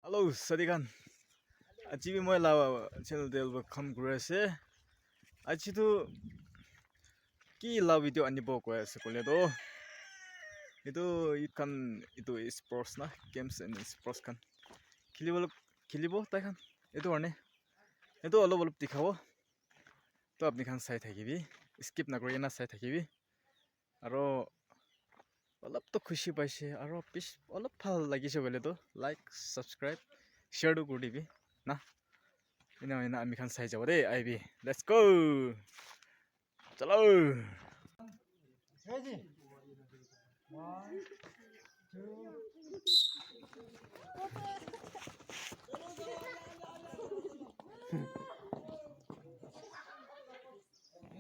Hello, Sadikan. Aji bi moi la channel del welcome kuri ase. Aji tu ki la video anibo koi ase kole do. Itu kan itu sports na games and sports kan. Khilibo tai kan. Itu arne. Itu অলপ দেখাব. তো আপনি খান চাই থাকিবি. Skip না কৰি না চাই থাকিবি. আৰু অলপ তো খুশি পাইছে আৰু পিছ অলপ ভাল লাগিছে বলে তো লাইক সাবস্ক্ৰাইব শেয়াৰ কৰি দিবি না ইনা আমি খান চাই যাব দেই আইবি লেটস গো চলো Ready?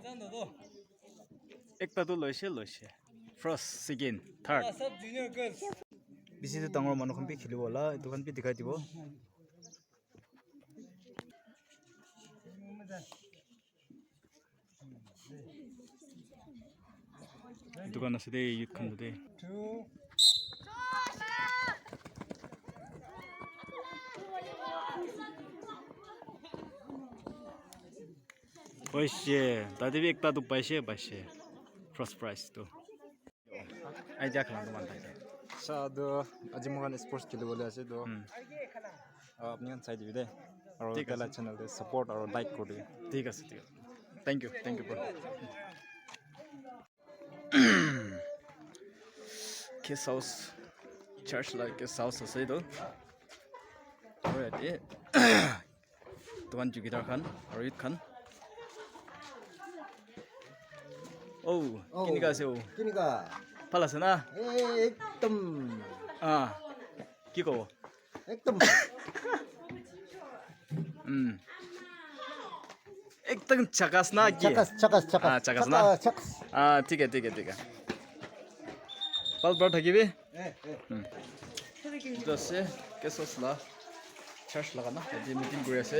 1, 2. একটা তো লৈছে ফার্স্ট সেকেন্ড থার্ড सब junior girls. বেছি ডাঙৰ মানুহখন বি খেলিব লা এইটোখন বি দেখাই দিব দোকান আছে দেই ইউথখন দেই 2. পাইছে তাতে বি একটা তো পাইছে ফার্স্ট প্রাইজ তো আই যা খেলা তোমার তাই সাদো আজি মগান স্পোর্টস খেলিবলৈ আছে তো আপুনি চাই দিবি দেই আৰু তেলা চেনেলটো সাপোৰ্ট আৰু লাইক কৰি ঠিক আছে thank you bro Kiss house church like kiss house আছে তো আৰু এতে দোকান জুগিদাৰ খান আৰু ইট খান কিনিকা আছে Kinika. ভাল আছে না Ekdom. কি কব Ekdom. एकदम चकास ना की Chakas. chakas na Chakas. ठीक है पल बड़ থাকিবি তো আছে কেছস লা চার্জ লাগা না আজি মিটিং কৰি আছে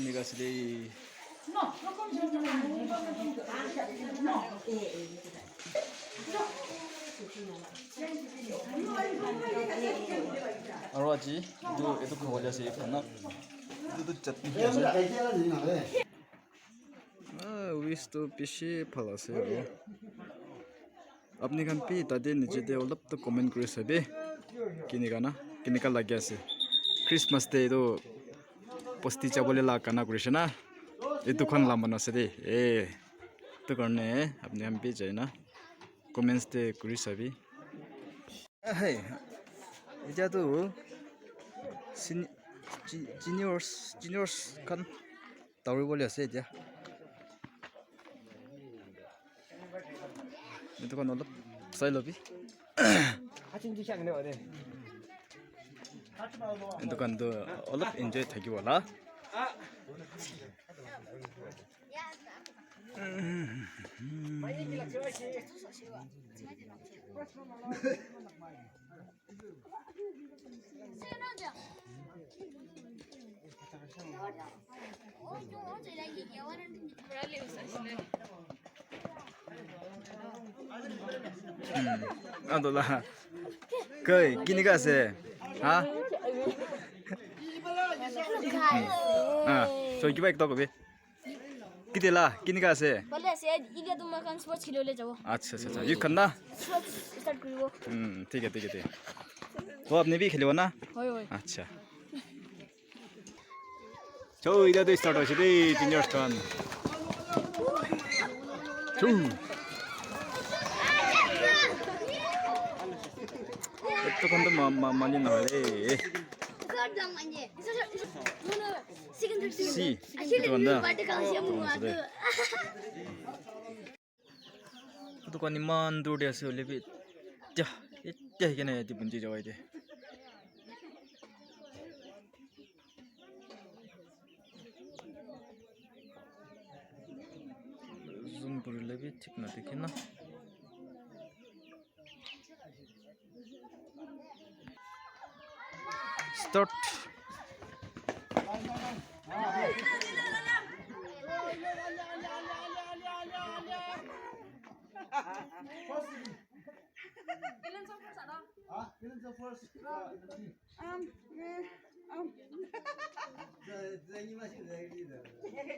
University আৰু আজি এইটো খাবলৈ আছে এই খানা এইটো চাটনি আছে উইচ তো বেছি ভাল আছে আৰু আপুনি খান পি তাতে নিজে অলপ তো কমেন্ট কৰি চাবি কেনেকা লাগি আছে ক্ৰিছমাছ ডে এইটো পস্তি যাবলৈ লাগানা কৰিছে না এই দুখন লাম্বান আছে দেই এইটো কাৰণে আপুনি আমি যায় না কমেন্টছ দে কৰি চাবি এতিয়াতো জিনিয়ৰ্ছ খান দৌৰিবলৈ আছে এতিয়া এইটো কাৰণে অলপ চাই ল'বি এইটো কাৰণটো অলপ এনজয় থাকিব না Adolah koi kini ka ase ha so kiba ekta kobi kitela kini ka ase বলে আছে ইগে তোমার কান স্পোর্টস খেললে যাব আচ্ছা ইউ খান না স্পোর্টস স্টার্ট করিব ঠিক আছে তো আপনি भी খেলিব না হয় আচ্ছা তো ইদা তো স্টার্ট হইছে দেই জুনিয়র স্থান এতক্ষণ তো মানি না রে Si, itu anda. Itu kan iman dur dia sih lebih. Jah kena di bunyi Jawa itu. Zoom kuri lebih tik na dikin na. Start.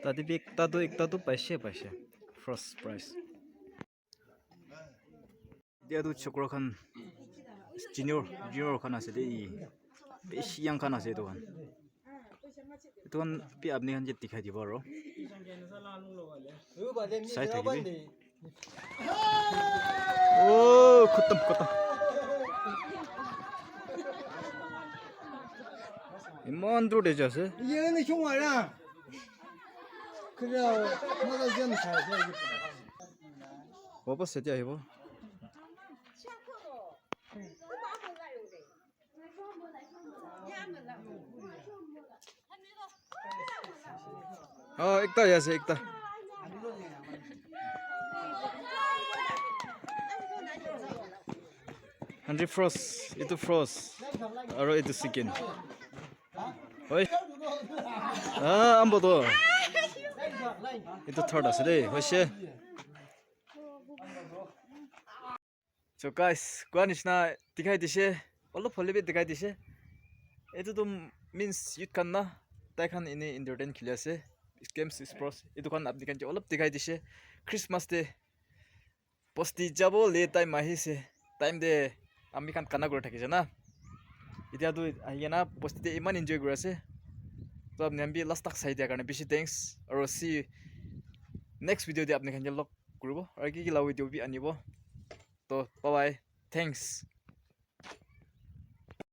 Tadi bir ekta tu paise first prize. Dia tu chokro khan junior khan ase dei. Beshi yang khan ase tu khan. Itu kan pi apni khan je dikhai dibo aro. Sai thaki bi. Oh, khatam. Iman dur de jase. 얘는 형아랑 그래 나도 좀 살자 Wapas setia ibo. Oh, ekta jase ekta. Henry Frost, itu Frost. Aro itu Sikin. Oi. Ambo to. Itu third ase dei. Hoise. So guys, guanishna dikhai dise. Olop holibe dikhai dise. Itu to means youth kan na. Tai khan ini entertain khili ase. Games sports. Itu kan apni kan olop dikhai dise. Christmas day. Posti jabo le time ahise. Time de আমি কান কানা করে থাকিছে না এতিয়া তো আহি না বস্তিতে ইমান এনজয় কৰি আছে তো আপনি আমি লাষ্ট তাক চাই দিয়াৰ কাৰণে বেছি থ্যাংকস আৰু সি নেক্সট ভিডিও দি আপনি খান লগ কৰিব আৰু কি কি লাভ ভিডিও বি আনিব তো বাই বাই থ্যাংকস